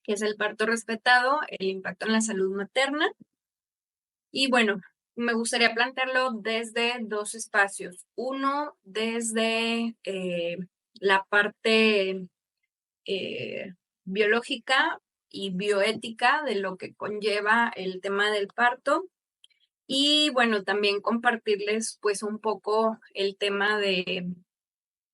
que es el parto respetado, el impacto en la salud materna. Y bueno, me gustaría plantearlo desde dos espacios. Uno, desde la parte biológica y bioética de lo que conlleva el tema del parto. Y bueno, también compartirles pues un poco el tema de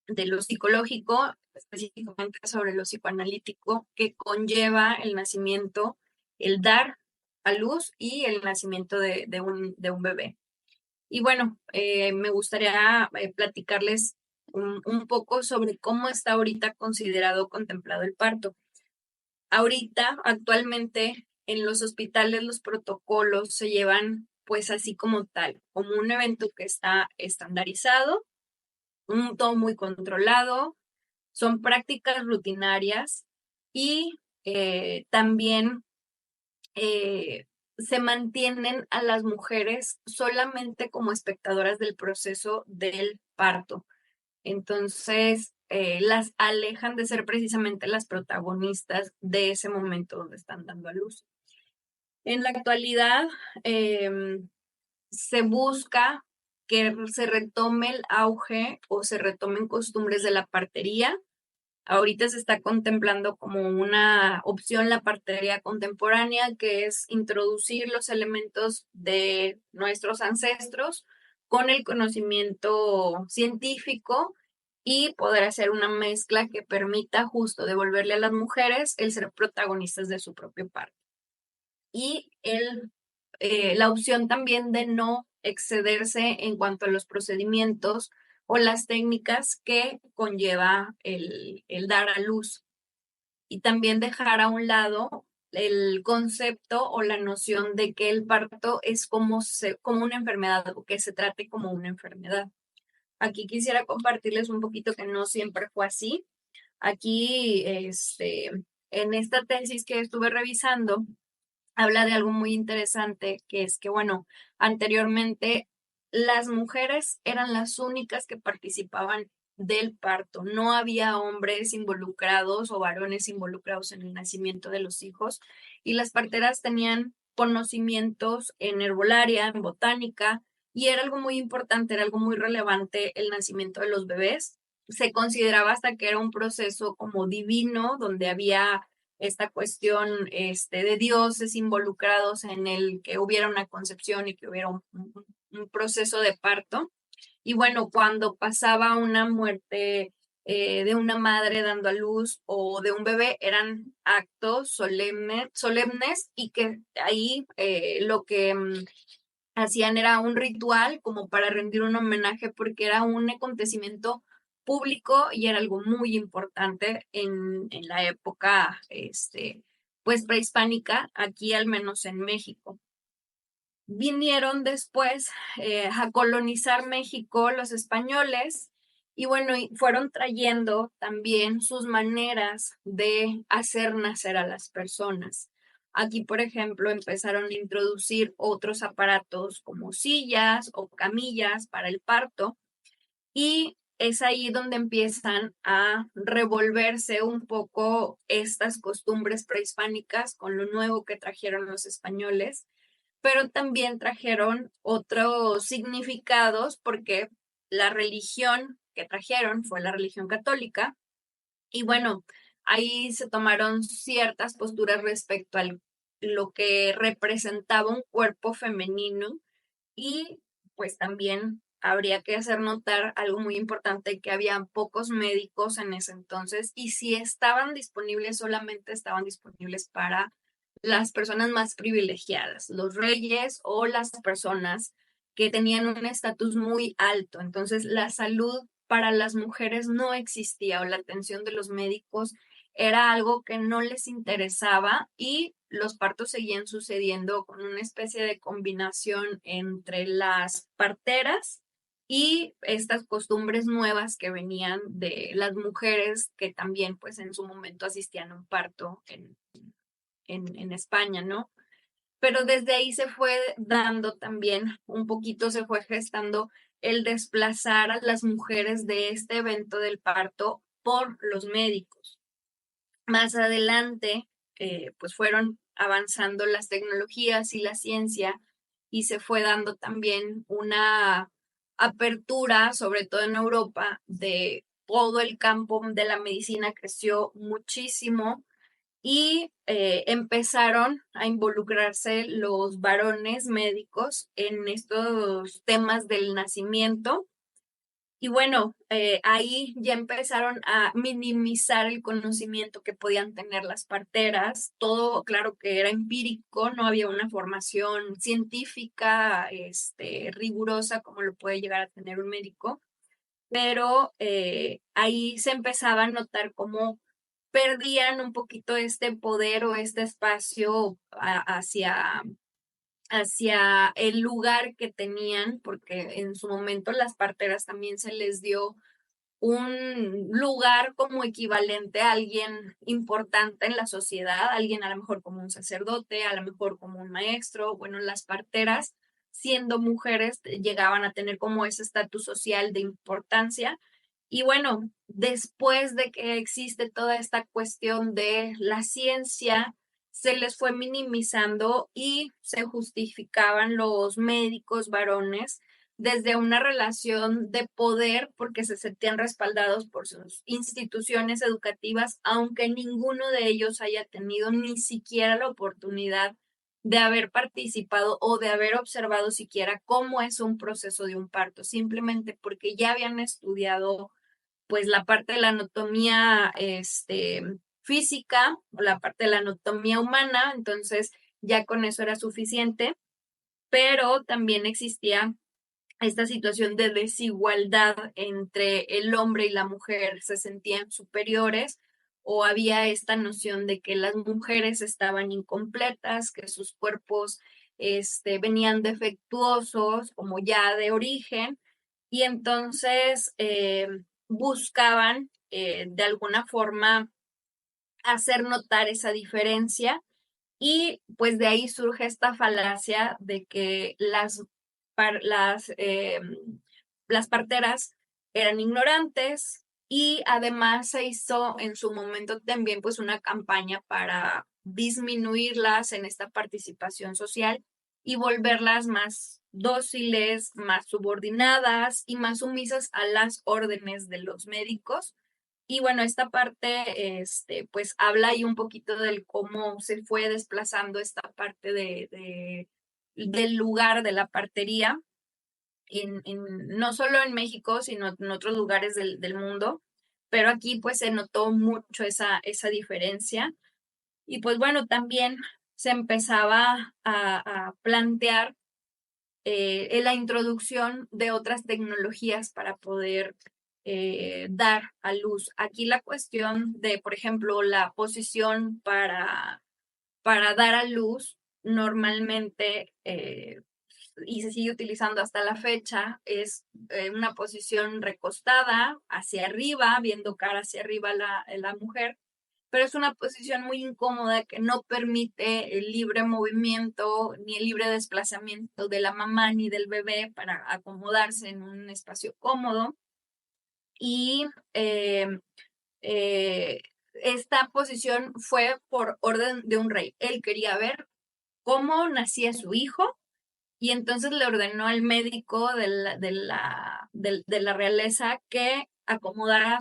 lo psicológico, específicamente sobre lo psicoanalítico, que conlleva el nacimiento, el dar a luz y el nacimiento de un bebé. Y bueno, me gustaría platicarles un poco sobre cómo está ahorita considerado, contemplado el parto. Ahorita, actualmente, en los hospitales los protocolos se llevan pues así como tal, como un evento que está estandarizado, todo muy controlado, son prácticas rutinarias y también se mantienen a las mujeres solamente como espectadoras del proceso del parto. Entonces, las alejan de ser precisamente las protagonistas de ese momento donde están dando a luz. En la actualidad, se busca que se retome el auge o se retomen costumbres de la partería. Ahorita se está contemplando como una opción la partería contemporánea, que es introducir los elementos de nuestros ancestros con el conocimiento científico y poder hacer una mezcla que permita justo devolverle a las mujeres el ser protagonistas de su propio parto. Y la opción también de no excederse en cuanto a los procedimientos o las técnicas que conlleva el dar a luz. Y también dejar a un lado el concepto o la noción de que el parto es como una enfermedad o que se trate como una enfermedad. Aquí quisiera compartirles un poquito que no siempre fue así. Aquí, en esta tesis que estuve revisando, habla de algo muy interesante, que es que, bueno, anteriormente las mujeres eran las únicas que participaban del parto. No había hombres involucrados o varones involucrados en el nacimiento de los hijos y las parteras tenían conocimientos en herbolaria, en botánica, y era algo muy importante, era algo muy relevante el nacimiento de los bebés. Se consideraba hasta que era un proceso como divino, donde había esta cuestión de dioses involucrados en el que hubiera una concepción y que hubiera un proceso de parto. Y bueno, cuando pasaba una muerte de una madre dando a luz o de un bebé, eran actos solemnes y que ahí lo que hacían era un ritual como para rendir un homenaje porque era un acontecimiento público y era algo muy importante en la época pues prehispánica, aquí al menos en México. Vinieron después a colonizar México los españoles y bueno, y fueron trayendo también sus maneras de hacer nacer a las personas. Aquí, por ejemplo, empezaron a introducir otros aparatos como sillas o camillas para el parto y es ahí donde empiezan a revolverse un poco estas costumbres prehispánicas con lo nuevo que trajeron los españoles, pero también trajeron otros significados porque la religión que trajeron fue la religión católica y bueno, ahí se tomaron ciertas posturas respecto a lo que representaba un cuerpo femenino y pues también habría que hacer notar algo muy importante, que había pocos médicos en ese entonces y si estaban disponibles, solamente estaban disponibles para las personas más privilegiadas, los reyes o las personas que tenían un estatus muy alto. Entonces, la salud para las mujeres no existía o la atención de los médicos era algo que no les interesaba y los partos seguían sucediendo con una especie de combinación entre las parteras y estas costumbres nuevas que venían de las mujeres que también pues en su momento asistían a un parto en España, ¿no? Pero desde ahí se fue dando también, un poquito se fue gestando el desplazar a las mujeres de este evento del parto por los médicos. Más adelante, pues fueron avanzando las tecnologías y la ciencia y se fue dando también una apertura, sobre todo en Europa, de todo el campo de la medicina creció muchísimo y empezaron a involucrarse los varones médicos en estos temas del nacimiento. Y bueno, ahí ya empezaron a minimizar el conocimiento que podían tener las parteras. Todo, claro que era empírico, no había una formación científica, rigurosa como lo puede llegar a tener un médico, pero ahí se empezaba a notar cómo perdían un poquito este poder o este espacio hacia el lugar que tenían, porque en su momento las parteras también se les dio un lugar como equivalente a alguien importante en la sociedad, alguien a lo mejor como un sacerdote, a lo mejor como un maestro. Bueno, las parteras, siendo mujeres, llegaban a tener como ese estatus social de importancia. Y bueno, después de que existe toda esta cuestión de la ciencia, se les fue minimizando y se justificaban los médicos varones desde una relación de poder porque se sentían respaldados por sus instituciones educativas, aunque ninguno de ellos haya tenido ni siquiera la oportunidad de haber participado o de haber observado siquiera cómo es un proceso de un parto, simplemente porque ya habían estudiado pues la parte de la anatomía física o la parte de la anatomía humana, entonces ya con eso era suficiente, pero también existía esta situación de desigualdad entre el hombre y la mujer, se sentían superiores o había esta noción de que las mujeres estaban incompletas, que sus cuerpos venían defectuosos como ya de origen y entonces buscaban de alguna forma hacer notar esa diferencia y pues de ahí surge esta falacia de que par- las, eh, las parteras eran ignorantes y además se hizo en su momento también pues una campaña para disminuirlas en esta participación social y volverlas más dóciles, más subordinadas y más sumisas a las órdenes de los médicos y bueno, esta parte, pues habla ahí un poquito del cómo se fue desplazando esta parte del lugar de la partería, no solo en México, sino en otros lugares del mundo, pero aquí pues se notó mucho esa diferencia. Y pues bueno, también se empezaba a plantear la introducción de otras tecnologías para poder dar a luz. Aquí la cuestión de, por ejemplo, la posición para dar a luz normalmente, y se sigue utilizando hasta la fecha, es una posición recostada hacia arriba, viendo cara hacia arriba la mujer, pero es una posición muy incómoda que no permite el libre movimiento ni el libre desplazamiento de la mamá ni del bebé para acomodarse en un espacio cómodo. Y eh, esta posición fue por orden de un rey. Él quería ver cómo nacía su hijo y entonces le ordenó al médico de la realeza que acomodara a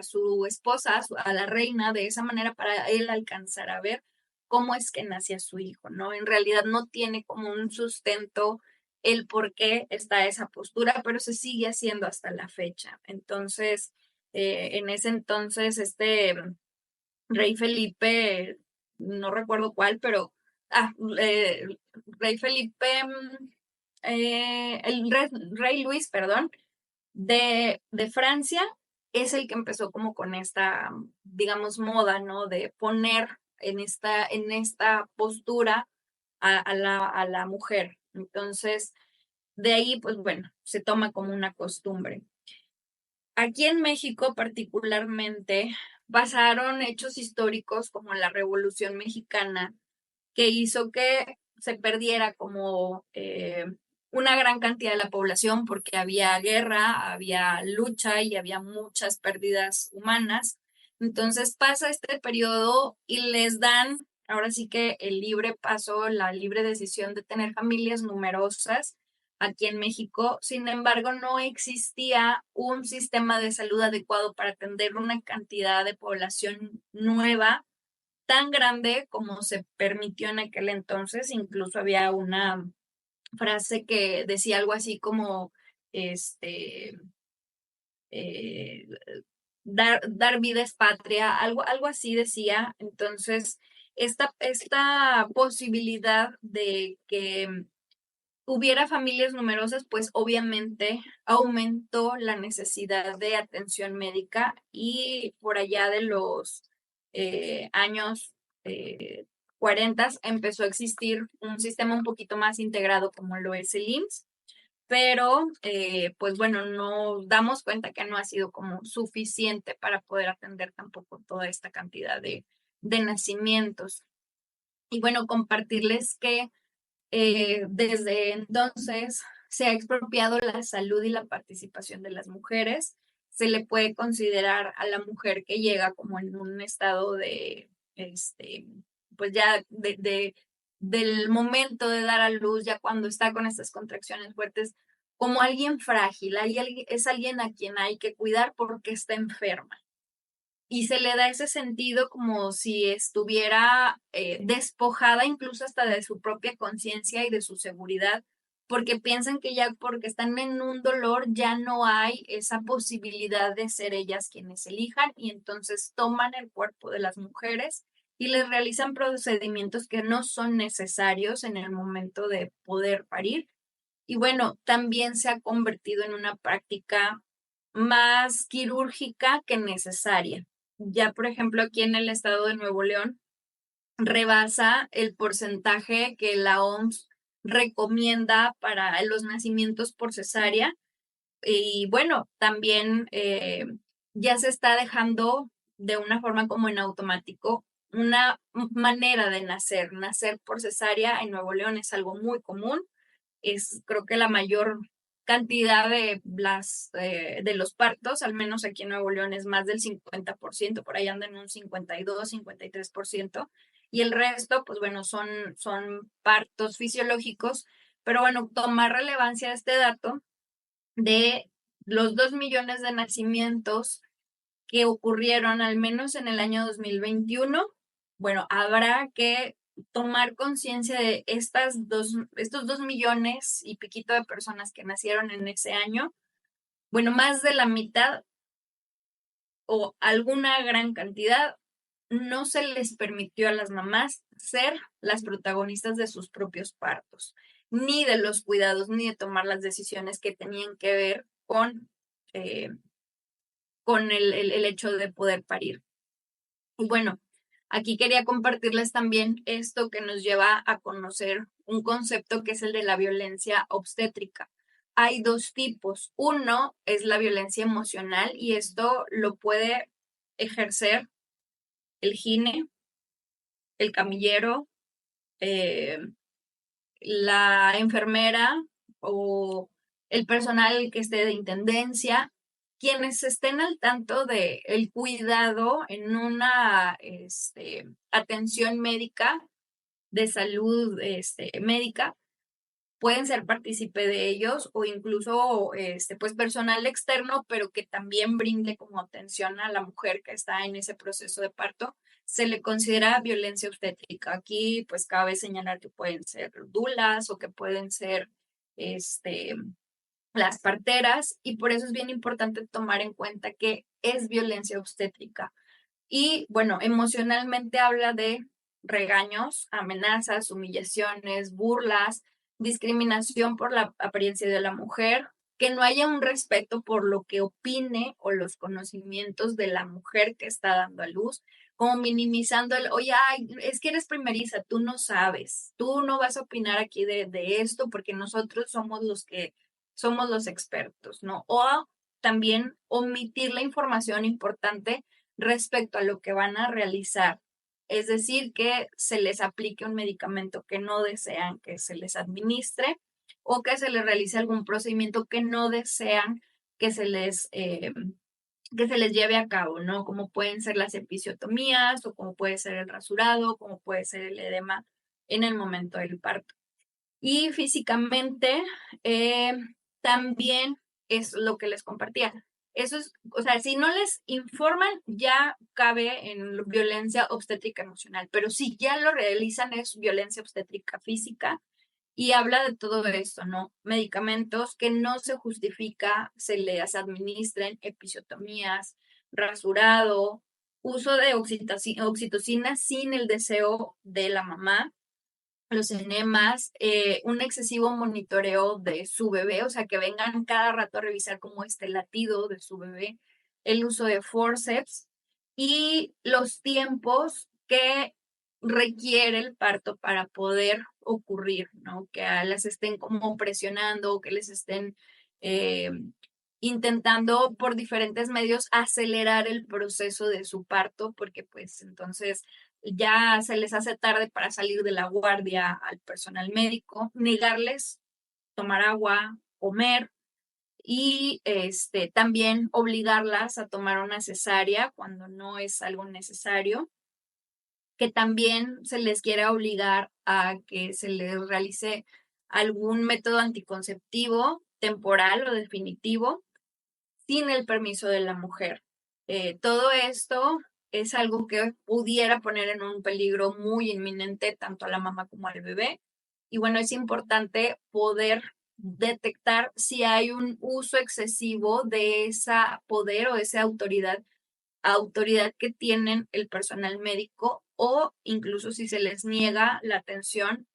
su esposa, a la reina, de esa manera para él alcanzar a ver cómo es que nacía su hijo, ¿no? En realidad no tiene como un sustento el por qué está esa postura, pero se sigue haciendo hasta la fecha. Entonces, en ese entonces, rey Felipe, no recuerdo cuál, pero ah, eh, rey Felipe, el rey Luis, perdón, de Francia, es el que empezó como con esta, digamos, moda, ¿no? De poner en esta postura a la mujer. Entonces, de ahí, pues bueno, se toma como una costumbre. Aquí en México particularmente pasaron hechos históricos como la Revolución Mexicana, que hizo que se perdiera como una gran cantidad de la población porque había guerra, había lucha y había muchas pérdidas humanas. Entonces pasa este periodo y les dan, ahora sí que el libre paso, la libre decisión de tener familias numerosas aquí en México. Sin embargo, no existía un sistema de salud adecuado para atender una cantidad de población nueva tan grande como se permitió en aquel entonces. Incluso había una frase que decía algo así como, este, eh, dar vida es patria, algo así decía. Entonces, esta posibilidad de que hubiera familias numerosas, pues obviamente aumentó la necesidad de atención médica y por allá de los años 40 empezó a existir un sistema un poquito más integrado como lo es el IMSS, pero pues bueno, nos damos cuenta que no ha sido como suficiente para poder atender tampoco toda esta cantidad de nacimientos. Y bueno, compartirles que desde entonces se ha expropiado la salud y la participación de las mujeres. Se le puede considerar a la mujer que llega como en un estado de, pues ya del momento de dar a luz, ya cuando está con estas contracciones fuertes, como alguien frágil, es alguien a quien hay que cuidar porque está enferma y se le da ese sentido como si estuviera despojada incluso hasta de su propia conciencia y de su seguridad, porque piensan que ya porque están en un dolor ya no hay esa posibilidad de ser ellas quienes elijan y entonces toman el cuerpo de las mujeres y les realizan procedimientos que no son necesarios en el momento de poder parir. Y bueno, también se ha convertido en una práctica más quirúrgica que necesaria. Ya, por ejemplo, aquí en el estado de Nuevo León, rebasa el porcentaje que la OMS recomienda para los nacimientos por cesárea. Y bueno, también ya se está dejando de una forma como en automático una manera de nacer. Nacer por cesárea en Nuevo León es algo muy común, es creo que la mayor cantidad de los partos, al menos aquí en Nuevo León es más del 50%, por ahí andan en un 52, 53%, y el resto, pues bueno, son partos fisiológicos, pero bueno, tomar relevancia de este dato de los 2 millones de nacimientos que ocurrieron al menos en el año 2021, bueno, habrá que tomar conciencia de estos 2 millones y piquito de personas que nacieron en ese año. Bueno, más de la mitad o alguna gran cantidad no se les permitió a las mamás ser las protagonistas de sus propios partos, ni de los cuidados, ni de tomar las decisiones que tenían que ver eh, con el hecho de poder parir. Y bueno, aquí quería compartirles también esto que nos lleva a conocer un concepto que es el de la violencia obstétrica. Hay dos tipos. Uno es la violencia emocional y esto lo puede ejercer el gine, el camillero, eh, la enfermera o el personal que esté de intendencia, quienes estén al tanto de el cuidado en una atención médica, de salud médica, pueden ser partícipe de ellos o incluso pues personal externo, pero que también brinde como atención a la mujer que está en ese proceso de parto, se le considera violencia obstétrica. Aquí pues cabe señalar que pueden ser dulas o que pueden ser este, las parteras y por eso es bien importante tomar en cuenta que es violencia obstétrica. Y bueno, emocionalmente habla de regaños, amenazas, humillaciones, burlas, discriminación por la apariencia de la mujer, que no haya un respeto por lo que opine o los conocimientos de la mujer que está dando a luz, como minimizando oye, ay, es que eres primeriza, tú no sabes, tú no vas a opinar aquí de esto porque nosotros somos los que somos los expertos, ¿no? O también omitir la información importante respecto a lo que van a realizar. Es decir, que se les aplique un medicamento que no desean que se les administre o que se les realice algún procedimiento que no desean que se les que se les lleve a cabo, ¿no? Como pueden ser las episiotomías o como puede ser el rasurado, como puede ser el edema en el momento del parto. Y físicamente, eh, también es lo que les compartía. Eso es, o sea, si no les informan, ya cabe en violencia obstétrica emocional, pero si ya lo realizan es violencia obstétrica física y habla de todo esto, ¿no? Medicamentos que no se justifica, se les administren episiotomías, rasurado, uso de oxitocina sin el deseo de la mamá, los enemas, un excesivo monitoreo de su bebé, o sea, que vengan cada rato a revisar cómo está el latido de su bebé, el uso de forceps y los tiempos que requiere el parto para poder ocurrir, ¿no? Que las estén como presionando, que les estén eh, intentando por diferentes medios acelerar el proceso de su parto, porque pues entonces ya se les hace tarde para salir de la guardia al personal médico, negarles tomar agua, comer y también obligarlas a tomar una cesárea cuando no es algo necesario, que también se les quiere obligar a que se les realice algún método anticonceptivo temporal o definitivo sin el permiso de la mujer. Todo esto es algo que pudiera poner en un peligro muy inminente tanto a la mamá como al bebé. Y bueno, es importante poder detectar si hay un uso excesivo de esa poder o de esa autoridad que tienen el personal médico o incluso si se les niega la atención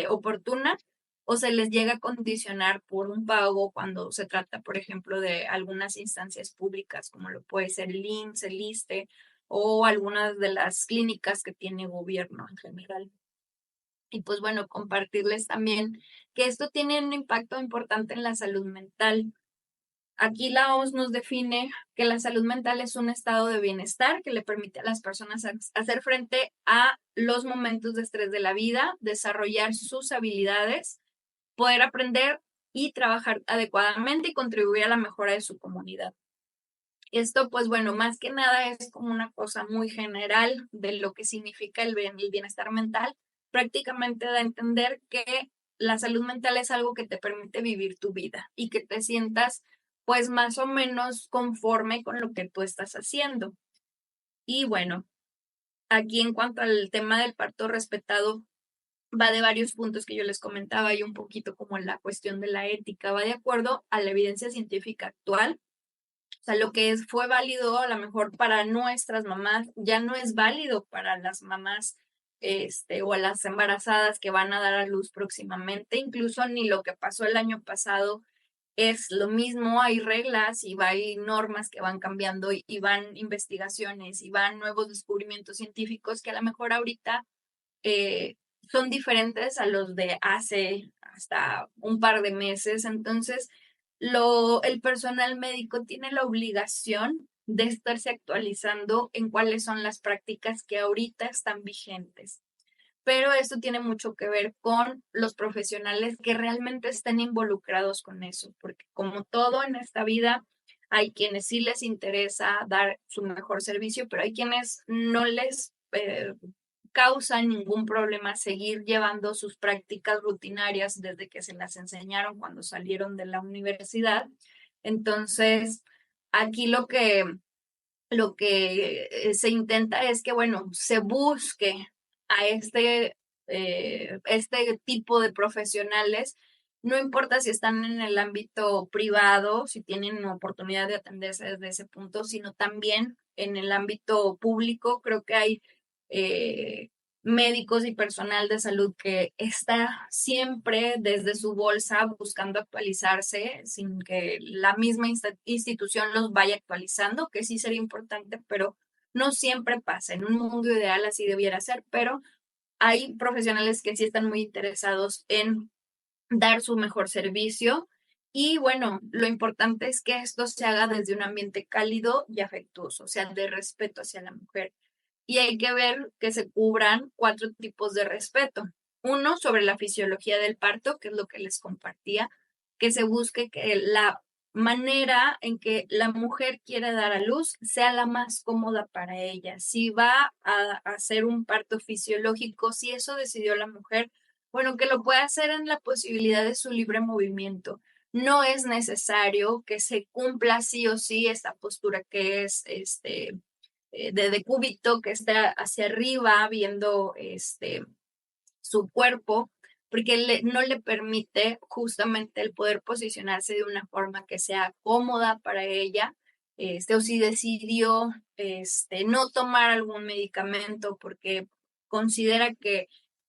oportuna o se les llega a condicionar por un pago cuando se trata, por ejemplo, de algunas instancias públicas, como lo puede ser el IMSS, el ISSSTE o algunas de las clínicas que tiene gobierno en general. Y pues bueno, compartirles también que esto tiene un impacto importante en la salud mental. Aquí la OMS nos define que la salud mental es un estado de bienestar que le permite a las personas hacer frente a los momentos de estrés de la vida, desarrollar sus habilidades, poder aprender y trabajar adecuadamente y contribuir a la mejora de su comunidad. Esto, pues bueno, más que nada es como una cosa muy general de lo que significa el bienestar mental. Prácticamente da a entender que la salud mental es algo que te permite vivir tu vida y que te sientas pues más o menos conforme con lo que tú estás haciendo. Y bueno, aquí en cuanto al tema del parto respetado, va de varios puntos que yo les comentaba y un poquito como la cuestión de la ética, va de acuerdo a la evidencia científica actual. O sea, lo que fue válido a lo mejor para nuestras mamás ya no es válido para las mamás o a las embarazadas que van a dar a luz próximamente. Incluso ni lo que pasó el año pasado es lo mismo. Hay reglas y hay normas que van cambiando y van investigaciones y van nuevos descubrimientos científicos que a lo mejor ahorita eh, son diferentes a los de hace hasta un par de meses. Entonces, el personal médico tiene la obligación de estarse actualizando en cuáles son las prácticas que ahorita están vigentes. Pero esto tiene mucho que ver con los profesionales que realmente estén involucrados con eso, porque como todo en esta vida, hay quienes sí les interesa dar su mejor servicio, pero hay quienes no les causa ningún problema seguir llevando sus prácticas rutinarias desde que se las enseñaron cuando salieron de la universidad. Entonces, aquí lo que se intenta es que, bueno, se busque a este tipo de profesionales, no importa si están en el ámbito privado, si tienen oportunidad de atenderse desde ese punto, sino también en el ámbito público. Creo que hay eh, médicos y personal de salud que está siempre desde su bolsa buscando actualizarse sin que la misma institución los vaya actualizando, que sí sería importante, pero no siempre pasa. En un mundo ideal así debiera ser, pero hay profesionales que sí están muy interesados en dar su mejor servicio. Y bueno, lo importante es que esto se haga desde un ambiente cálido y afectuoso, o sea, de respeto hacia la mujer. Y hay que ver que se cubran 4 tipos de respeto. Uno, sobre la fisiología del parto, que es lo que les compartía, que se busque que la manera en que la mujer quiere dar a luz sea la más cómoda para ella. Si va a hacer un parto fisiológico, si eso decidió la mujer, bueno, que lo pueda hacer en la posibilidad de su libre movimiento. No es necesario que se cumpla sí o sí esta postura que es de decúbito, que está hacia arriba viendo su cuerpo, porque no le permite justamente el poder posicionarse de una forma que sea cómoda para ella, o si decidió no tomar algún medicamento porque considera que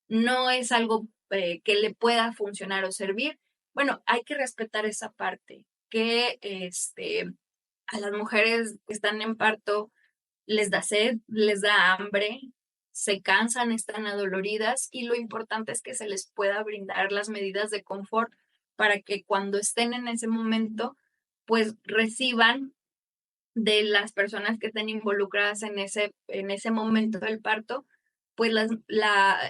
no es algo que le pueda funcionar o servir, bueno, hay que respetar esa parte, que a las mujeres que están en parto les da sed, les da hambre, se cansan, están adoloridas y lo importante es que se les pueda brindar las medidas de confort para que cuando estén en ese momento, pues reciban de las personas que estén involucradas en ese momento del parto, pues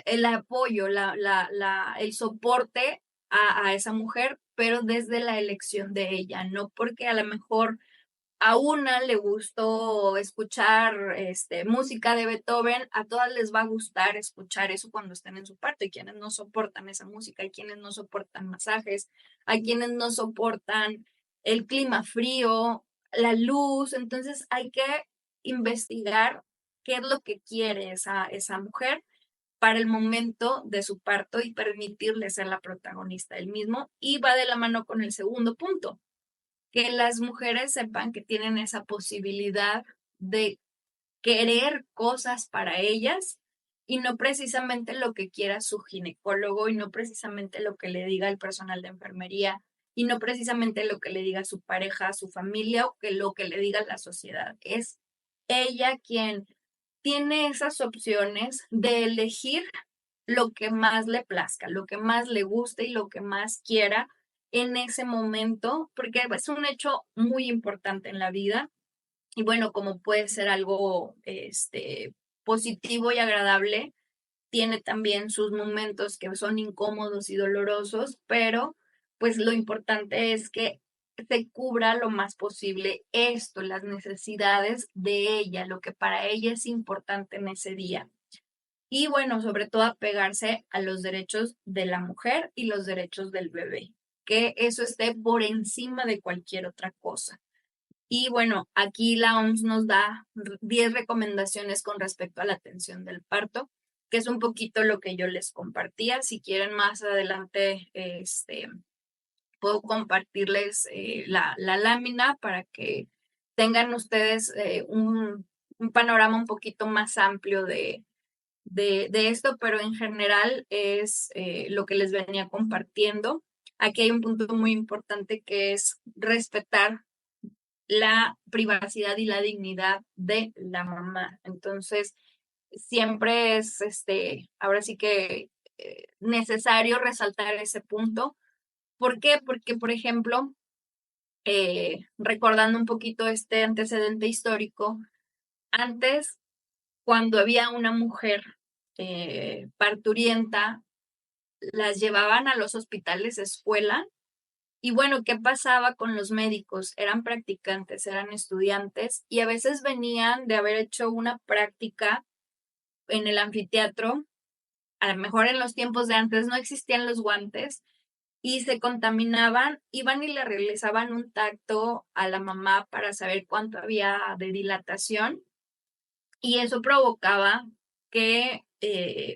el apoyo, el soporte a esa mujer, pero desde la elección de ella, no porque a lo mejor a una le gustó escuchar música de Beethoven, a todas les va a gustar escuchar eso cuando estén en su parto. Hay quienes no soportan esa música, hay quienes no soportan masajes, hay quienes no soportan el clima frío, la luz. Entonces hay que investigar qué es lo que quiere esa mujer para el momento de su parto y permitirle ser la protagonista del mismo. Y va de la mano con el segundo punto, que las mujeres sepan que tienen esa posibilidad de querer cosas para ellas y no precisamente lo que quiera su ginecólogo y no precisamente lo que le diga el personal de enfermería y no precisamente lo que le diga su pareja, su familia o que lo que le diga la sociedad. Es ella quien tiene esas opciones de elegir lo que más le plazca, lo que más le guste y lo que más quiera en ese momento, porque es un hecho muy importante en la vida y bueno, como puede ser algo positivo y agradable, tiene también sus momentos que son incómodos y dolorosos, pero pues lo importante es que se cubra lo más posible esto, las necesidades de ella, lo que para ella es importante en ese día. Y bueno, sobre todo apegarse a los derechos de la mujer y los derechos del bebé, que eso esté por encima de cualquier otra cosa. Y bueno, aquí la OMS nos da 10 recomendaciones con respecto a la atención del parto, que es un poquito lo que yo les compartía. Si quieren más adelante, puedo compartirles la lámina para que tengan ustedes un panorama un poquito más amplio de esto, pero en general es lo que les venía compartiendo. Aquí hay un punto muy importante que es respetar la privacidad y la dignidad de la mamá. Entonces, siempre es, ahora sí que necesario resaltar ese punto. ¿Por qué? Porque, por ejemplo, recordando un poquito este antecedente histórico, antes, cuando había una mujer parturienta, las llevaban a los hospitales escuela. Y bueno, ¿qué pasaba con los médicos? Eran practicantes, eran estudiantes y a veces venían de haber hecho una práctica en el anfiteatro. A lo mejor en los tiempos de antes no existían los guantes y se contaminaban, iban y le realizaban un tacto a la mamá para saber cuánto había de dilatación y eso provocaba que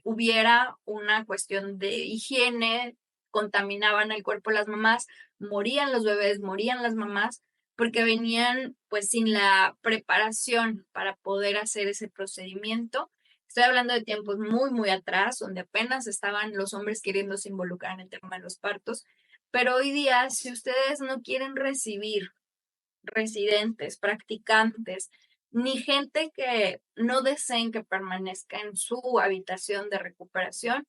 hubiera una cuestión de higiene, contaminaban el cuerpo de las mamás, morían los bebés, morían las mamás, porque venían pues sin la preparación para poder hacer ese procedimiento. Estoy hablando de tiempos muy, muy atrás, donde apenas estaban los hombres queriéndose involucrar en el tema de los partos, pero hoy día, si ustedes no quieren recibir residentes, practicantes, ni gente que no deseen que permanezca en su habitación de recuperación,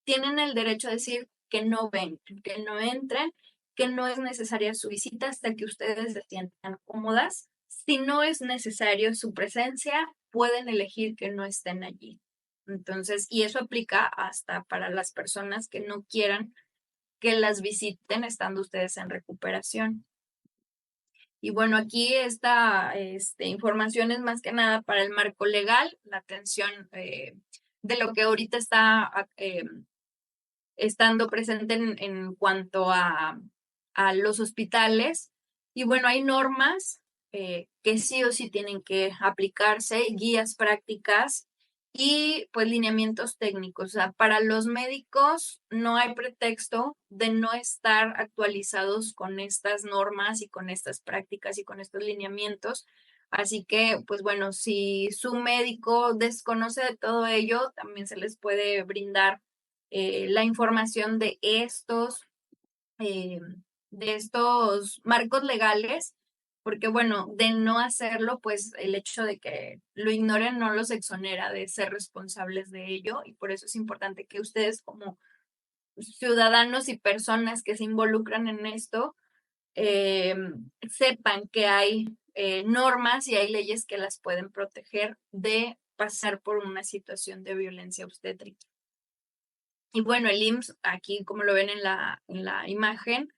tienen el derecho a decir que no ven, que no entren, que no es necesaria su visita hasta que ustedes se sientan cómodas. Si no es necesario su presencia, pueden elegir que no estén allí. Entonces, y eso aplica hasta para las personas que no quieran que las visiten estando ustedes en recuperación. Y bueno, aquí esta información es más que nada para el marco legal, la atención de lo que ahorita está estando presente en cuanto a los hospitales. Y bueno, hay normas que sí o sí tienen que aplicarse, guías prácticas y pues lineamientos técnicos. O sea, para los médicos no hay pretexto de no estar actualizados con estas normas y con estas prácticas y con estos lineamientos. Así que, pues bueno, si su médico desconoce de todo ello, también se les puede brindar la información eh, de estos marcos legales, porque bueno, de no hacerlo, pues el hecho de que lo ignoren no los exonera de ser responsables de ello y por eso es importante que ustedes como ciudadanos y personas que se involucran en esto eh, sepan que hay normas y hay leyes que las pueden proteger de pasar por una situación de violencia obstétrica. Y bueno, el IMSS, aquí como lo ven en la imagen,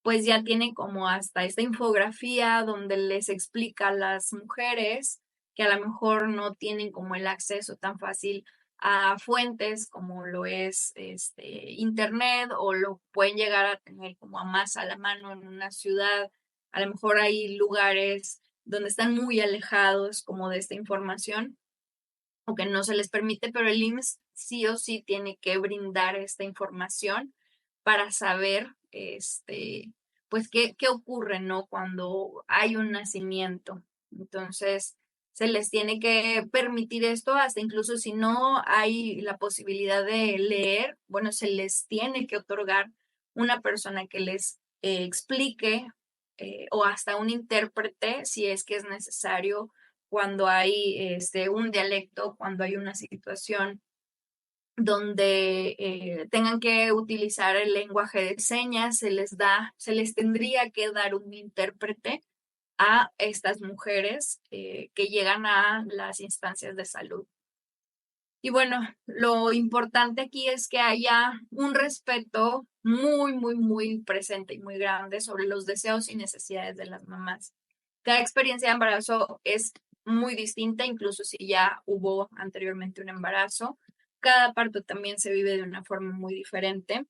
pues ya tiene como hasta esta infografía donde les explica a las mujeres que a lo mejor no tienen como el acceso tan fácil a fuentes como lo es internet o lo pueden llegar a tener como a más a la mano en una ciudad. A lo mejor hay lugares donde están muy alejados como de esta información o que no se les permite, pero el IMSS sí o sí tiene que brindar esta información para saber, pues, qué ocurre, ¿no? Cuando hay un nacimiento. Entonces, se les tiene que permitir esto, hasta incluso si no hay la posibilidad de leer, bueno, se les tiene que otorgar una persona que les explique o hasta un intérprete si es que es necesario cuando hay un dialecto, cuando hay una situación donde tengan que utilizar el lenguaje de señas, se les tendría que dar un intérprete a estas mujeres que llegan a las instancias de salud. Y bueno, lo importante aquí es que haya un respeto muy presente y muy grande sobre los deseos y necesidades de las mamás. Cada experiencia de embarazo es muy distinta, incluso si ya hubo anteriormente un embarazo. Cada parto también se vive de una forma muy diferente.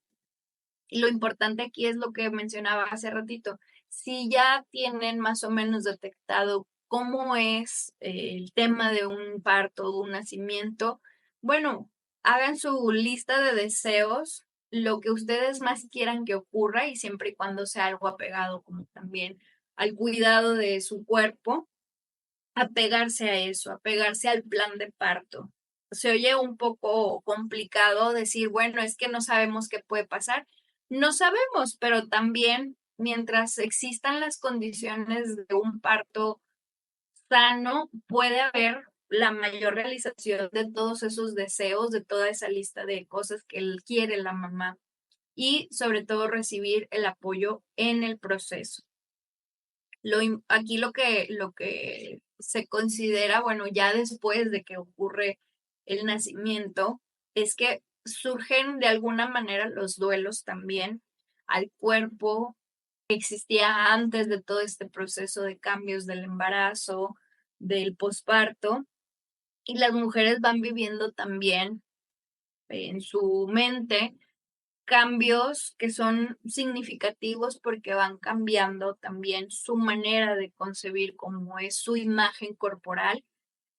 Y lo importante aquí es lo que mencionaba hace ratito. Si ya tienen más o menos detectado cómo es el tema de un parto o un nacimiento, bueno, hagan su lista de deseos, lo que ustedes más quieran que ocurra y siempre y cuando sea algo apegado como también al cuidado de su cuerpo, apegarse a eso, apegarse al plan de parto. Se oye un poco complicado decir, bueno, es que no sabemos qué puede pasar. No sabemos, pero también mientras existan las condiciones de un parto sano, puede haber la mayor realización de todos esos deseos, de toda esa lista de cosas que él quiere la mamá y sobre todo recibir el apoyo en el proceso. Aquí lo que se considera, bueno, ya después de que ocurre el nacimiento, es que surgen de alguna manera los duelos también al cuerpo que existía antes de todo este proceso de cambios del embarazo, del posparto, y las mujeres van viviendo también en su mente cambios que son significativos porque van cambiando también su manera de concebir cómo es su imagen corporal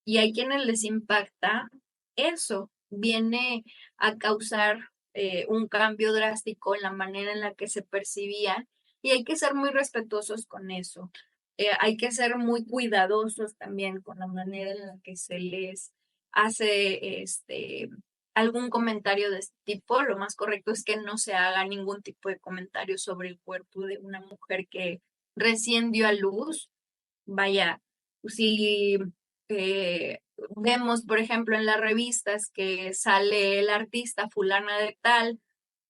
y hay quienes les impacta eso, viene a causar un cambio drástico en la manera en la que se percibían y hay que ser muy respetuosos con eso. Hay que ser muy cuidadosos también con la manera en la que se les hace algún comentario de este tipo. Lo más correcto es que no se haga ningún tipo de comentario sobre el cuerpo de una mujer que recién dio a luz. Vaya, si vemos, por ejemplo, en las revistas que sale el artista fulana de tal,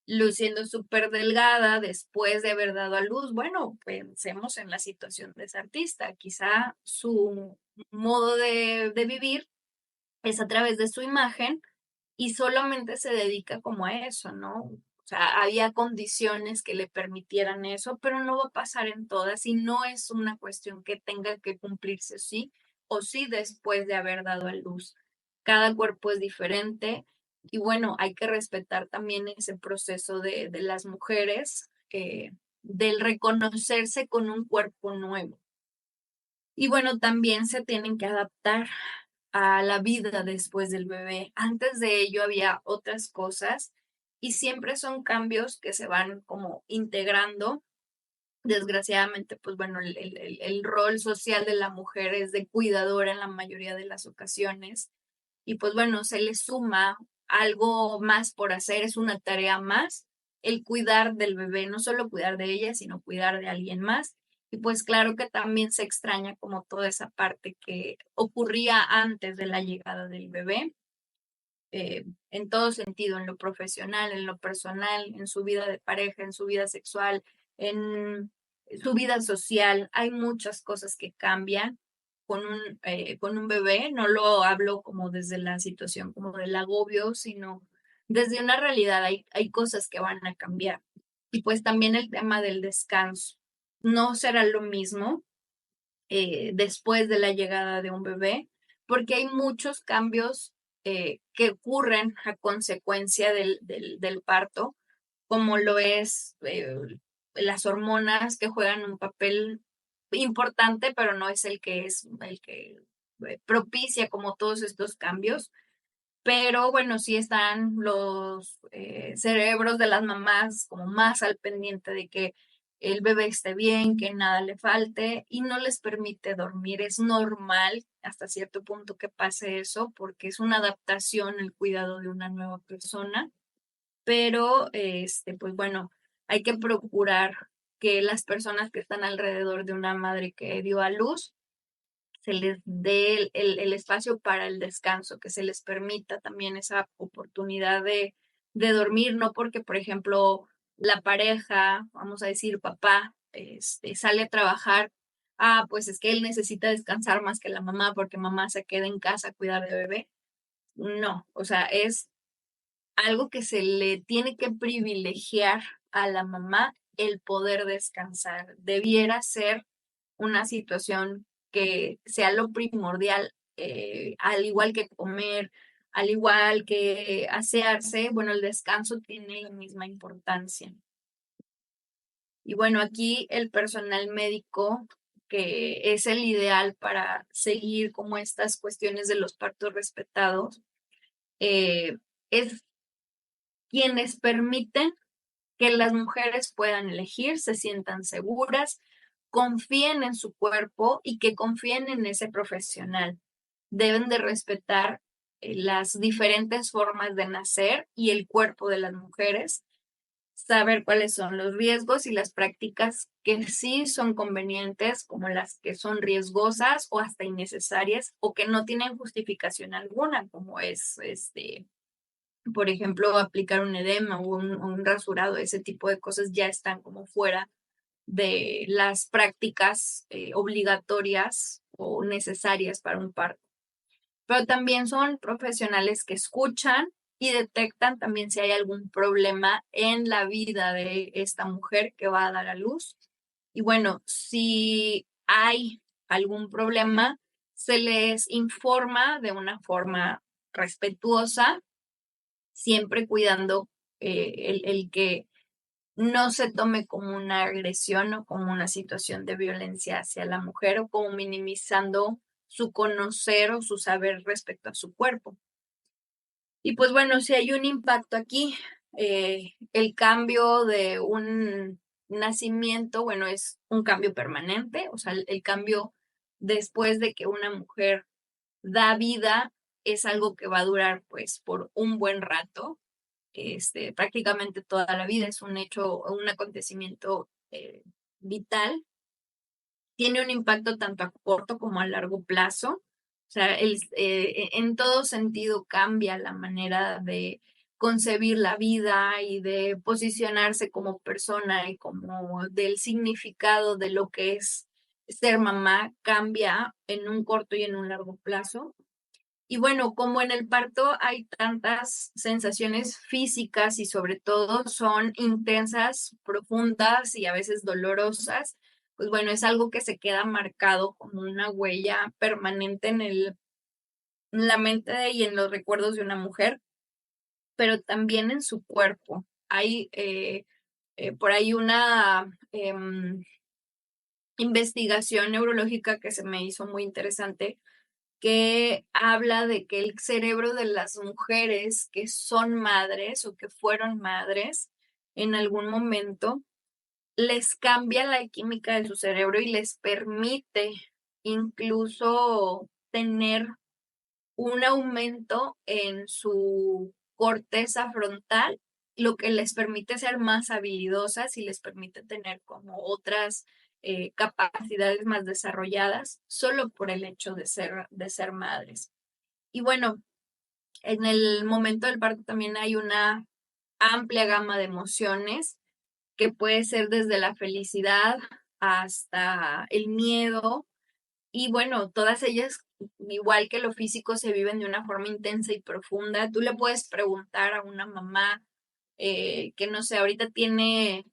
luciendo súper delgada después de haber dado a luz, bueno, pensemos en la situación de ese artista. Quizá su modo de vivir es a través de su imagen y solamente se dedica como a eso, ¿no? O sea, había condiciones que le permitieran eso, pero no va a pasar en todas y no es una cuestión que tenga que cumplirse sí o sí después de haber dado a luz. Cada cuerpo es diferente y bueno, hay que respetar también ese proceso de las mujeres, del reconocerse con un cuerpo nuevo. Y bueno, también se tienen que adaptar a la vida después del bebé. Antes de ello había otras cosas y siempre son cambios que se van como integrando. Desgraciadamente, pues bueno, el rol social de la mujer es de cuidadora en la mayoría de las ocasiones y pues bueno, se le suma algo más por hacer, es una tarea más el cuidar del bebé, no solo cuidar de ella, sino cuidar de alguien más. Y pues claro que también se extraña como toda esa parte que ocurría antes de la llegada del bebé, en todo sentido, en lo profesional, en lo personal, en su vida de pareja, en su vida sexual, en su vida social. Hay muchas cosas que cambian con un bebé. No lo hablo como desde la situación como del agobio, sino desde una realidad. Hay cosas que van a cambiar. Y pues también el tema del descanso. No será lo mismo después de la llegada de un bebé, porque hay muchos cambios que ocurren a consecuencia del parto, como lo es las hormonas que juegan un papel importante, pero no es el que propicia como todos estos cambios. Pero bueno, sí están los cerebros de las mamás como más al pendiente de que el bebé esté bien, que nada le falte y no les permite dormir. Es normal hasta cierto punto que pase eso porque es una adaptación el cuidado de una nueva persona, pero pues bueno, hay que procurar que las personas que están alrededor de una madre que dio a luz se les dé el espacio para el descanso, que se les permita también esa oportunidad de dormir, no porque, por ejemplo, la pareja, vamos a decir, papá, sale a trabajar, pues es que él necesita descansar más que la mamá porque mamá se queda en casa a cuidar de bebé. No, o sea, es algo que se le tiene que privilegiar a la mamá el poder descansar. Debiera ser una situación que sea lo primordial, al igual que comer, al igual que asearse, bueno, el descanso tiene la misma importancia. Y bueno, aquí el personal médico, que es el ideal para seguir como estas cuestiones de los partos respetados, es quienes permiten que las mujeres puedan elegir, se sientan seguras, confíen en su cuerpo y que confíen en ese profesional. Deben de respetar las diferentes formas de nacer y el cuerpo de las mujeres, saber cuáles son los riesgos y las prácticas que sí son convenientes, como las que son riesgosas o hasta innecesarias o que no tienen justificación alguna, como es por ejemplo, aplicar un edema o un rasurado, ese tipo de cosas ya están como fuera de las prácticas obligatorias o necesarias para un parto. Pero también son profesionales que escuchan y detectan también si hay algún problema en la vida de esta mujer que va a dar a luz. Y bueno, si hay algún problema, se les informa de una forma respetuosa, siempre cuidando el que no se tome como una agresión o como una situación de violencia hacia la mujer o como minimizando su conocer o su saber respecto a su cuerpo. Y pues bueno, si hay un impacto aquí, el cambio de un nacimiento, bueno, es un cambio permanente, o sea, el cambio después de que una mujer da vida es algo que va a durar pues por un buen rato, prácticamente toda la vida, es un hecho, un acontecimiento vital, tiene un impacto tanto a corto como a largo plazo. O sea, en todo sentido cambia la manera de concebir la vida y de posicionarse como persona y como del significado de lo que es ser mamá cambia en un corto y en un largo plazo. Y bueno, como en el parto hay tantas sensaciones físicas y sobre todo son intensas, profundas y a veces dolorosas, pues bueno, es algo que se queda marcado como una huella permanente en la mente y en los recuerdos de una mujer, pero también en su cuerpo. Hay por ahí una investigación neurológica que se me hizo muy interesante, que habla de que el cerebro de las mujeres que son madres o que fueron madres en algún momento les cambia la química de su cerebro y les permite incluso tener un aumento en su corteza frontal, lo que les permite ser más habilidosas y les permite tener como otras capacidades más desarrolladas solo por el hecho de ser madres. Y bueno, en el momento del parto también hay una amplia gama de emociones que puede ser desde la felicidad hasta el miedo, y bueno, todas ellas, igual que lo físico, se viven de una forma intensa y profunda. Tú le puedes preguntar a una mamá que no sé, ahorita tiene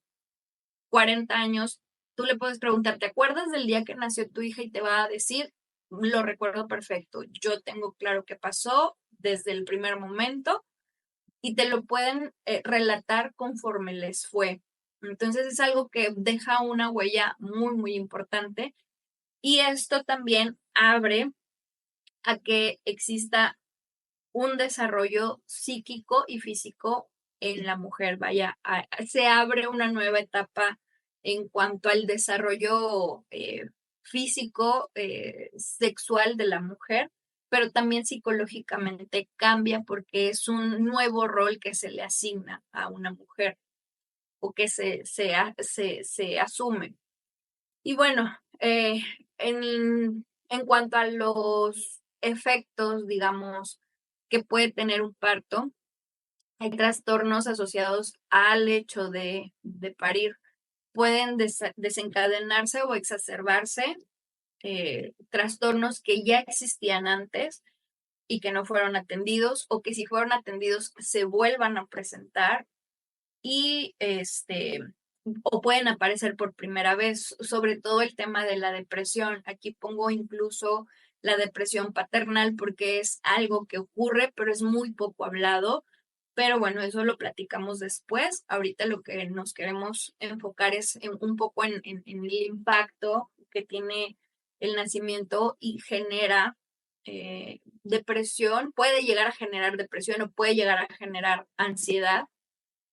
40 años, tú le puedes preguntar, ¿te acuerdas del día que nació tu hija? Y te va a decir, lo recuerdo perfecto, yo tengo claro qué pasó desde el primer momento y te lo pueden relatar conforme les fue. Entonces es algo que deja una huella muy, muy importante y esto también abre a que exista un desarrollo psíquico y físico en la mujer. Vaya, se abre una nueva etapa en cuanto al desarrollo físico, sexual de la mujer, pero también psicológicamente cambia porque es un nuevo rol que se le asigna a una mujer o que se asume. Y bueno, en cuanto a los efectos, digamos, que puede tener un parto, hay trastornos asociados al hecho de parir. Pueden desencadenarse o exacerbarse trastornos que ya existían antes y que no fueron atendidos o que si fueron atendidos se vuelvan a presentar y o pueden aparecer por primera vez, sobre todo el tema de la depresión. Aquí pongo incluso la depresión paternal porque es algo que ocurre, pero es muy poco hablado. Pero bueno, eso lo platicamos después. Ahorita lo que nos queremos enfocar es un poco en el impacto que tiene el nacimiento y genera depresión, puede llegar a generar depresión o puede llegar a generar ansiedad,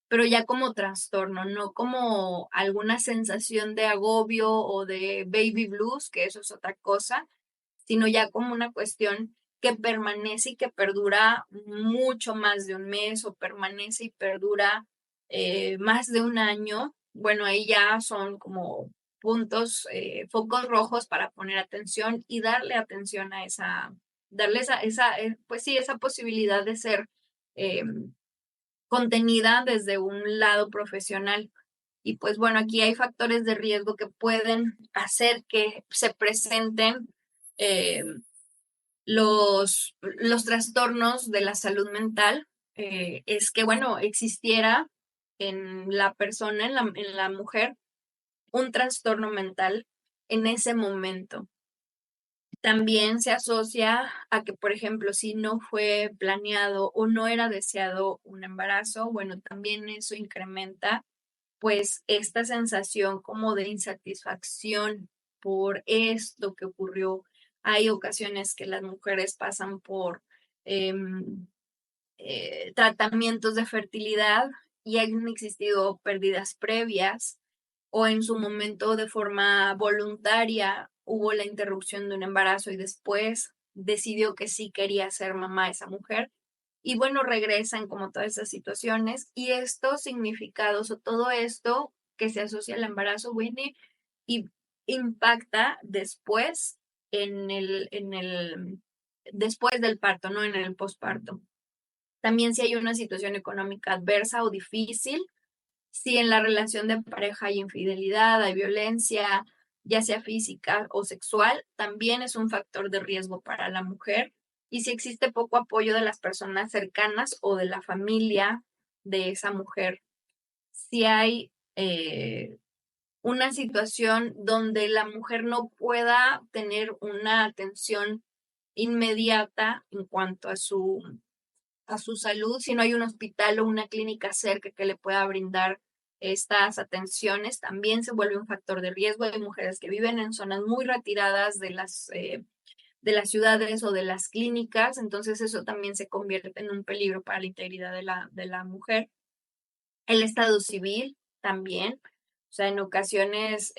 pero ya como trastorno, no como alguna sensación de agobio o de baby blues, que eso es otra cosa, sino ya como una cuestión que permanece y que perdura mucho más de un mes o permanece y perdura más de un año. Bueno, ahí ya son como puntos, focos rojos para poner atención y darle atención a darle pues sí, esa posibilidad de ser eh, contenida desde un lado profesional. Y pues bueno, aquí hay factores de riesgo que pueden hacer que se presenten eh, los trastornos de la salud mental. Es que, bueno, existiera en la persona, en la mujer, un trastorno mental en ese momento. También se asocia a que, por ejemplo, si no fue planeado o no era deseado un embarazo, bueno, también eso incrementa pues esta sensación como de insatisfacción por esto que ocurrió. Hay ocasiones que las mujeres pasan por tratamientos de fertilidad y han existido pérdidas previas o en su momento de forma voluntaria hubo la interrupción de un embarazo y después decidió que sí quería ser mamá esa mujer. Y bueno, regresan como todas esas situaciones y estos significados o todo esto que se asocia al embarazo viene y impacta después después del parto, no en el posparto. También si hay una situación económica adversa o difícil, si en la relación de pareja hay infidelidad, hay violencia, ya sea física o sexual, también es un factor de riesgo para la mujer. y si existe poco apoyo de las personas cercanas o de la familia de esa mujer, si hay una situación donde la mujer no pueda tener una atención inmediata en cuanto a su salud, si no hay un hospital o una clínica cerca que le pueda brindar estas atenciones, también se vuelve un factor de riesgo. Hay mujeres que viven en zonas muy retiradas de las ciudades o de las clínicas, entonces eso también se convierte en un peligro para la integridad de la mujer. El estado civil también, o sea, en ocasiones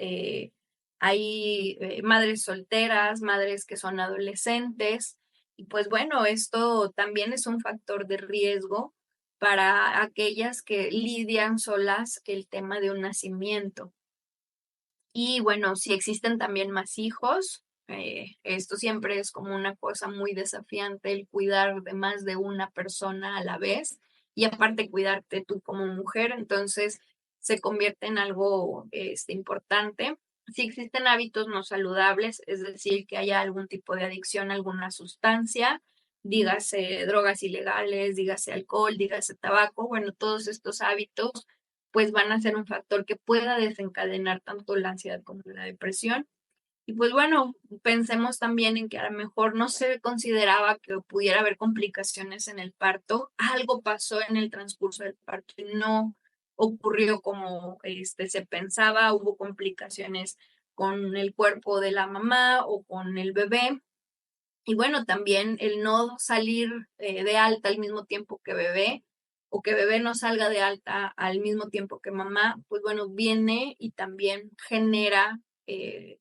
hay madres solteras, madres que son adolescentes, y pues bueno, esto también es un factor de riesgo para aquellas que lidian solas el tema de un nacimiento. Y bueno, si existen también más hijos, esto siempre es como una cosa muy desafiante, el cuidar de más de una persona a la vez y aparte cuidarte tú como mujer, entonces se convierte en algo importante. Si existen hábitos no saludables, es decir, que haya algún tipo de adicción a alguna sustancia, dígase drogas ilegales, dígase alcohol, dígase tabaco, bueno, todos estos hábitos pues van a ser un factor que pueda desencadenar tanto la ansiedad como la depresión. Y pues bueno, pensemos también en que a lo mejor no se consideraba que pudiera haber complicaciones en el parto, algo pasó en el transcurso del parto y no ocurrió como se pensaba, hubo complicaciones con el cuerpo de la mamá o con el bebé. Y bueno, también el no salir de alta al mismo tiempo que bebé o que bebé no salga de alta al mismo tiempo que mamá, pues bueno, viene y también genera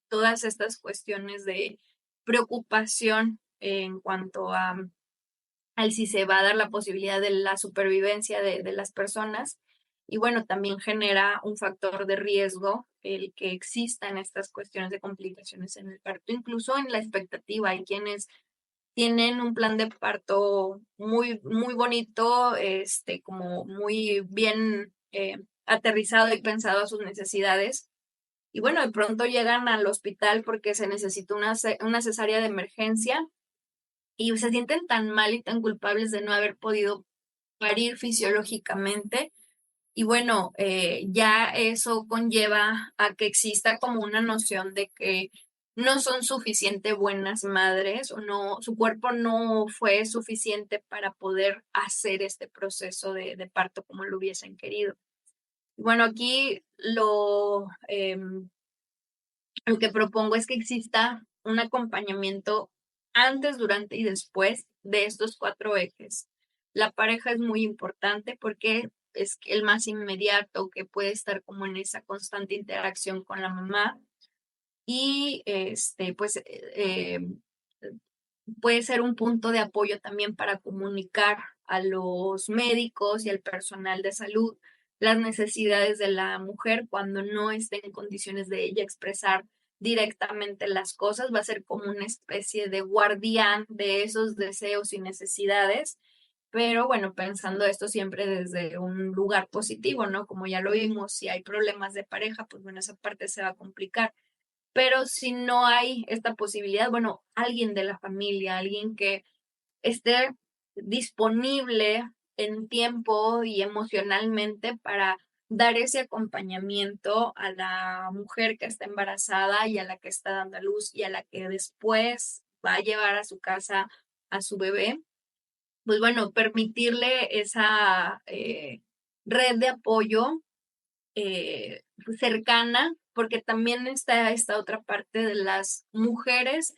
todas estas cuestiones de preocupación en cuanto al si se va a dar la posibilidad de la supervivencia de las personas. Y bueno, también genera un factor de riesgo el que existan estas cuestiones de complicaciones en el parto, incluso en la expectativa. Hay quienes tienen un plan de parto muy bonito, como muy bien aterrizado y pensado a sus necesidades. Y bueno, de pronto llegan al hospital porque se necesita una cesárea de emergencia y se sienten tan mal y tan culpables de no haber podido parir fisiológicamente. Y bueno, ya eso conlleva a que exista como una noción de que no son suficiente buenas madres o no, su cuerpo no fue suficiente para poder hacer este proceso de parto como lo hubiesen querido. Y bueno, aquí lo que propongo es que exista un acompañamiento antes, durante y después de estos cuatro ejes. La pareja es muy importante porque es el más inmediato que puede estar como en esa constante interacción con la mamá y puede ser un punto de apoyo también para comunicar a los médicos y al personal de salud las necesidades de la mujer cuando no esté en condiciones de ella expresar directamente las cosas, va a ser como una especie de guardián de esos deseos y necesidades, pero bueno, pensando esto siempre desde un lugar positivo, ¿no? Como ya lo vimos, si hay problemas de pareja, pues bueno, esa parte se va a complicar. Pero si no hay esta posibilidad, bueno, alguien de la familia, alguien que esté disponible en tiempo y emocionalmente para dar ese acompañamiento a la mujer que está embarazada y a la que está dando a luz y a la que después va a llevar a su casa a su bebé, pues bueno, permitirle esa red de apoyo cercana, porque también está esta otra parte de las mujeres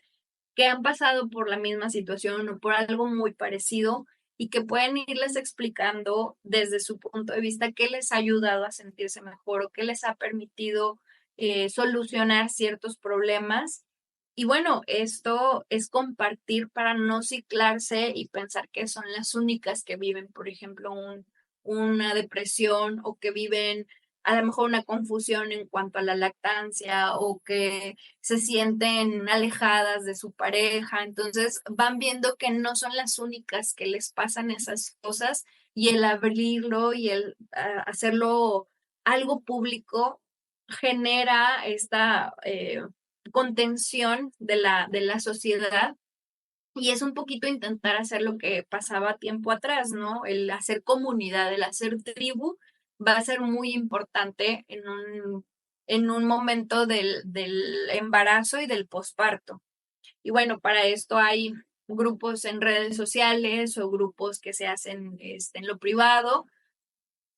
que han pasado por la misma situación o por algo muy parecido y que pueden irles explicando desde su punto de vista qué les ha ayudado a sentirse mejor o qué les ha permitido solucionar ciertos problemas. Y bueno, esto es compartir para no ciclarse y pensar que son las únicas que viven, por ejemplo, una depresión o que viven a lo mejor una confusión en cuanto a la lactancia o que se sienten alejadas de su pareja, entonces van viendo que no son las únicas que les pasan esas cosas y el abrirlo y el hacerlo algo público genera esta contención de la sociedad Y es un poquito intentar hacer lo que pasaba tiempo atrás, ¿no? El hacer comunidad, el hacer tribu va a ser muy importante en un momento del embarazo y del posparto. Y bueno, para esto hay grupos en redes sociales o grupos que se hacen en lo privado,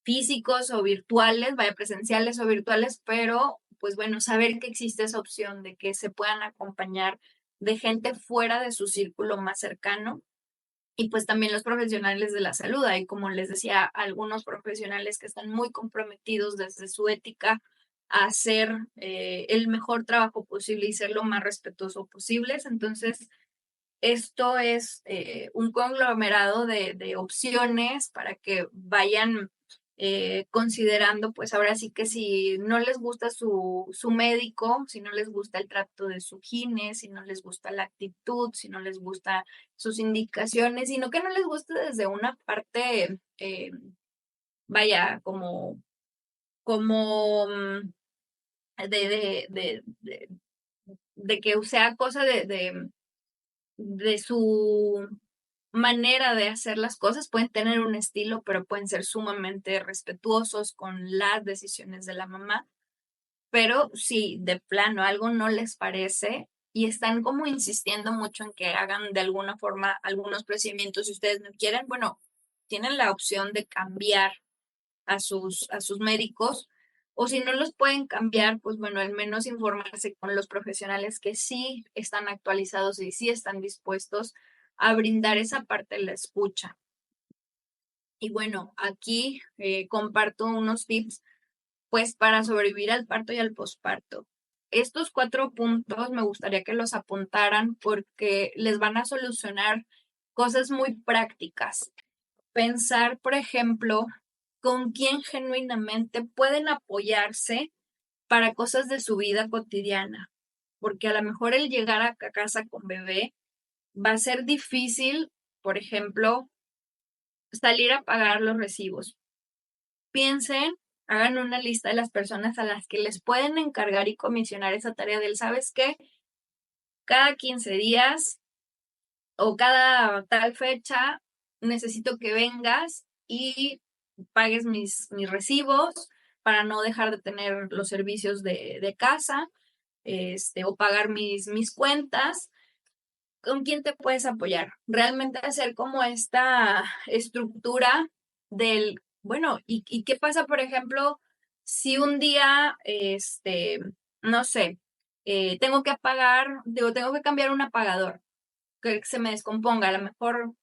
físicos o virtuales, vaya presenciales o virtuales, pero pues bueno, saber que existe esa opción de que se puedan acompañar de gente fuera de su círculo más cercano y pues también los profesionales de la salud. Hay, como les decía, algunos profesionales que están muy comprometidos desde su ética a hacer el mejor trabajo posible y ser lo más respetuoso posibles. Entonces, esto es un conglomerado de opciones para que vayan considerando, pues ahora sí que si no les gusta su médico, si no les gusta el trato de su gine, si no les gusta la actitud, si no les gusta sus indicaciones, sino que no les gusta desde una parte, vaya, como de que sea cosa de su manera de hacer las cosas, pueden tener un estilo, pero pueden ser sumamente respetuosos con las decisiones de la mamá. Pero si de plano algo no les parece y están como insistiendo mucho en que hagan de alguna forma algunos procedimientos, si ustedes no quieren, bueno, tienen la opción de cambiar a sus médicos, o si no los pueden cambiar, pues bueno, al menos informarse con los profesionales que sí están actualizados y sí están dispuestos a brindar esa parte de la escucha. Y bueno, aquí comparto unos tips pues para sobrevivir al parto y al posparto. Estos 4 puntos me gustaría que los apuntaran porque les van a solucionar cosas muy prácticas. Pensar, por ejemplo, con quién genuinamente pueden apoyarse para cosas de su vida cotidiana, porque a lo mejor el llegar a casa con bebé va a ser difícil, por ejemplo, salir a pagar los recibos. Piensen, hagan una lista de las personas a las que les pueden encargar y comisionar esa tarea del, ¿sabes qué? Cada 15 días o cada tal fecha necesito que vengas y pagues mis recibos para no dejar de tener los servicios de casa, o pagar mis cuentas. ¿Con quién te puedes apoyar? Realmente hacer como esta estructura del, bueno, ¿y qué pasa, por ejemplo, si un día, no sé, tengo que apagar, digo, tengo que cambiar un apagador? Que se me descomponga, a lo mejor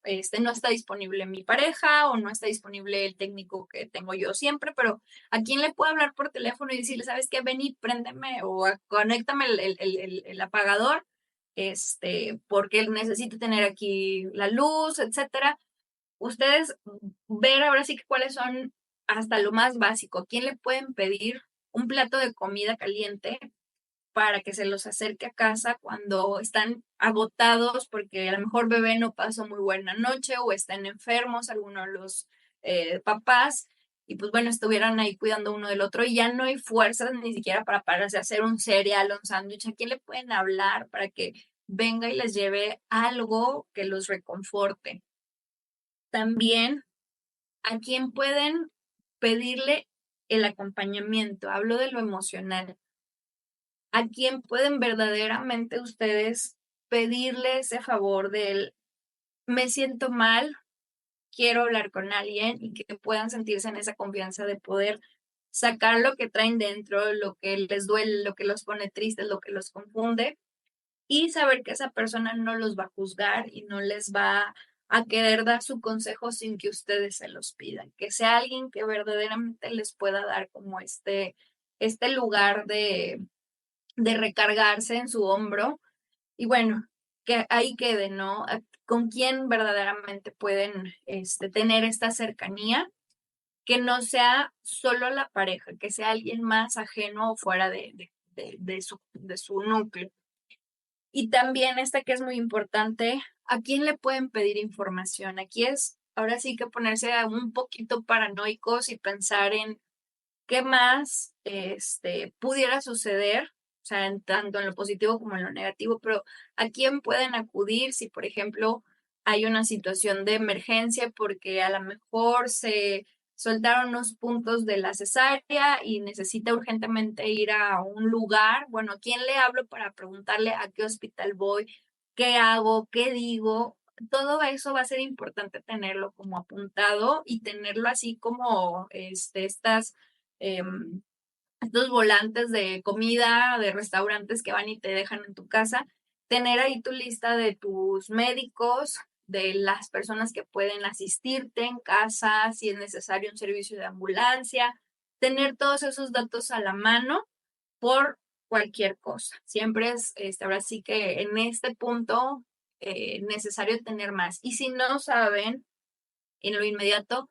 no está disponible mi pareja o no está disponible el técnico que tengo yo siempre, pero ¿a quién le puedo hablar por teléfono y decirle, sabes qué, ven y préndeme o conéctame el apagador, porque necesito tener aquí la luz, etcétera? Ustedes ver ahora sí que cuáles son hasta lo más básico, ¿quién le pueden pedir un plato de comida caliente para que se los acerque a casa cuando están agotados porque a lo mejor bebé no pasó muy buena noche o están enfermos algunos de los papás y pues bueno, estuvieran ahí cuidando uno del otro y ya no hay fuerzas ni siquiera para pararse a hacer un cereal o un sándwich? ¿A quién le pueden hablar para que venga y les lleve algo que los reconforte? También, ¿a quién pueden pedirle el acompañamiento? Hablo de lo emocional. ¿A quién pueden verdaderamente ustedes pedirle ese favor del me siento mal, quiero hablar con alguien y que puedan sentirse en esa confianza de poder sacar lo que traen dentro, lo que les duele, lo que los pone tristes, lo que los confunde y saber que esa persona no los va a juzgar y no les va a querer dar su consejo sin que ustedes se los pidan, que sea alguien que verdaderamente les pueda dar como este lugar de recargarse en su hombro y bueno, que ahí quede, ¿no? Con quién verdaderamente pueden tener esta cercanía, que no sea solo la pareja, que sea alguien más ajeno o fuera de su núcleo. Y también esta que es muy importante, ¿a quién le pueden pedir información? Aquí es ahora sí que ponerse un poquito paranoicos y pensar en qué más pudiera suceder o sea, tanto en lo positivo como en lo negativo, pero ¿a quién pueden acudir si, por ejemplo, hay una situación de emergencia porque a lo mejor se soltaron unos puntos de la cesárea y necesita urgentemente ir a un lugar? Bueno, ¿a quién le hablo para preguntarle a qué hospital voy? ¿Qué hago? ¿Qué digo? Todo eso va a ser importante tenerlo como apuntado y tenerlo así como estos volantes de comida, de restaurantes que van y te dejan en tu casa, tener ahí tu lista de tus médicos, de las personas que pueden asistirte en casa, si es necesario un servicio de ambulancia, tener todos esos datos a la mano por cualquier cosa. Siempre es, ahora sí que en este punto, necesario tener más. Y si no saben, en lo inmediato,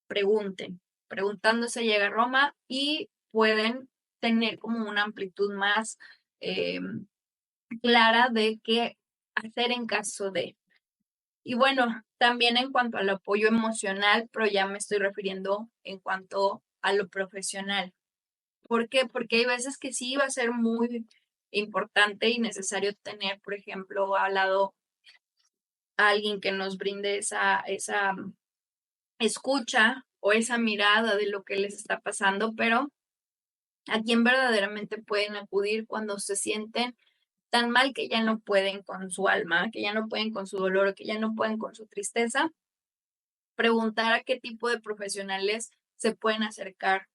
pregunten. Preguntando se llega a Roma y pueden tener como una amplitud más eh, clara de qué hacer en caso de. Y bueno, también en cuanto al apoyo emocional, pero ya me estoy refiriendo en cuanto a lo profesional. ¿Por qué? Porque hay veces que sí va a ser muy importante y necesario tener, por ejemplo, al lado a alguien que nos brinde esa escucha o esa mirada de lo que les está pasando, pero a quien verdaderamente pueden acudir cuando se sienten tan mal que ya no pueden con su alma, que ya no pueden con su dolor, que ya no pueden con su tristeza, preguntar a qué tipo de profesionales se pueden acercar,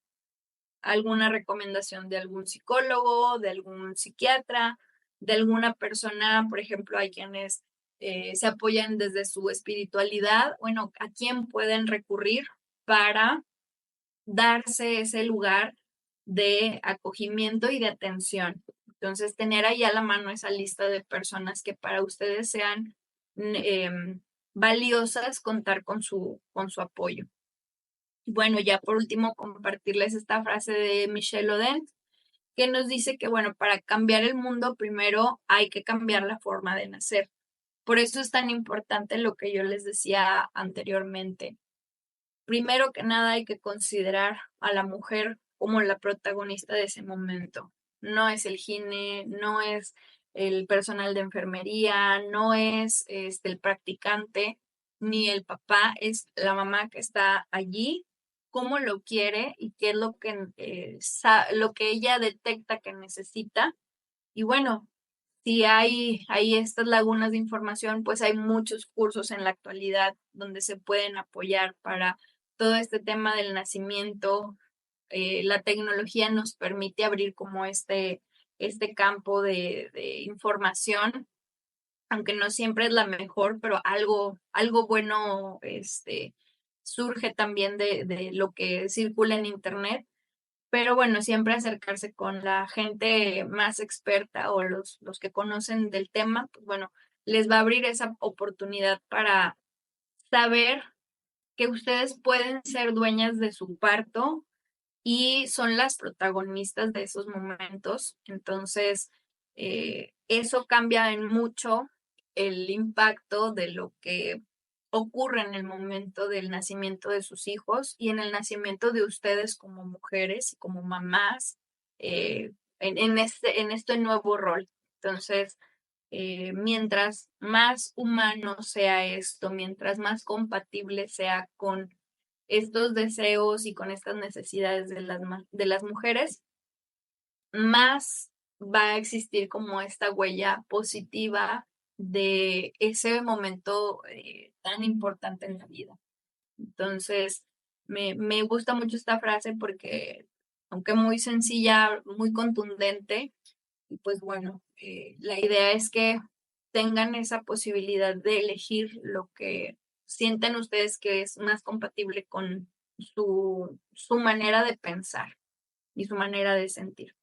alguna recomendación de algún psicólogo, de algún psiquiatra, de alguna persona, por ejemplo, hay quienes se apoyan desde su espiritualidad, bueno, a quién pueden recurrir para darse ese lugar de acogimiento y de atención. Entonces, tener ahí a la mano esa lista de personas que para ustedes sean valiosas, contar con su apoyo. Bueno, ya por último, compartirles esta frase de Michelle Odent, que nos dice que, bueno, para cambiar el mundo, primero hay que cambiar la forma de nacer. Por eso es tan importante lo que yo les decía anteriormente. Primero que nada hay que considerar a la mujer como la protagonista de ese momento. No es el gine, no es el personal de enfermería, no es el practicante, ni el papá, es la mamá que está allí, cómo lo quiere y qué es lo que ella detecta que necesita. Y bueno, si hay estas lagunas de información, pues hay muchos cursos en la actualidad donde se pueden apoyar para todo este tema del nacimiento. La tecnología nos permite abrir como este campo de información, aunque no siempre es la mejor, pero algo bueno surge también de lo que circula en Internet. Pero bueno, siempre acercarse con la gente más experta o los que conocen del tema, pues bueno, les va a abrir esa oportunidad para saber que ustedes pueden ser dueñas de su parto y son las protagonistas de esos momentos. Entonces, eso cambia en mucho el impacto de lo que ocurre en el momento del nacimiento de sus hijos y en el nacimiento de ustedes como mujeres y como mamás en este nuevo rol. Entonces, mientras más humano sea esto, mientras más compatible sea con estos deseos y con estas necesidades de las mujeres, más va a existir como esta huella positiva de ese momento tan importante en la vida. Entonces, me gusta mucho esta frase porque, aunque muy sencilla, muy contundente, y pues bueno, la idea es que tengan esa posibilidad de elegir lo que sienten ustedes que es más compatible con su manera de pensar y su manera de sentir.